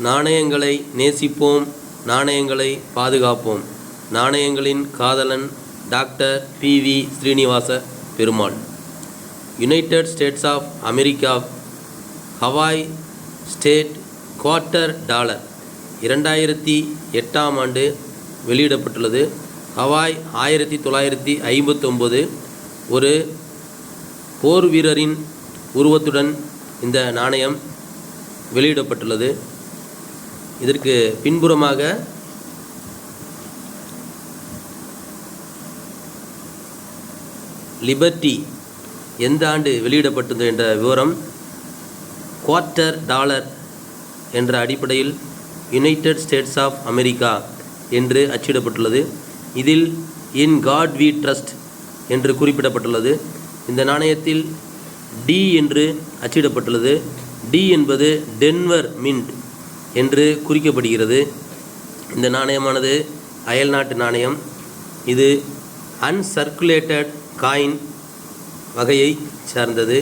நாணயங்களை நேசிப்போம், நாணயங்களை பாதுகாப்போம். நாணயங்களின் காதலன் doctor P V. Srinivasa Perumal. United States of America Hawaii state quarter dollar 2008ஆம் ஆண்டு வெளியிடப்பட்டுள்ளது. ஹவாய் 1959 ஒரு போர் வீரரின் உருவத்துடன் இந்த நாணயம் வெளியிடப்பட்டுள்ளது. இதற்கு பின்புறமாக லிபர்ட்டி எந்த ஆண்டு வெளியிடப்பட்டது என்ற விவரம் குவார்ட்டர் டாலர் என்ற அடிப்படையில் யுனைடெட் ஸ்டேட்ஸ் ஆஃப் அமெரிக்கா என்று அச்சிடப்பட்டுள்ளது. இதில் இன் காட் வி ட்ரஸ்ட் என்று குறிப்பிடப்பட்டுள்ளது. இந்த நாணயத்தில் டி என்று அச்சிடப்பட்டுள்ளது. டி என்பது டென்வர் மின்ட் என்று குறிக்கப்படுகிறது. இந்த நாணயமானது அயல்நாட்டு நாணயம். இது அன்சர்க்குலேட்டட் காயின் வகையை சார்ந்தது.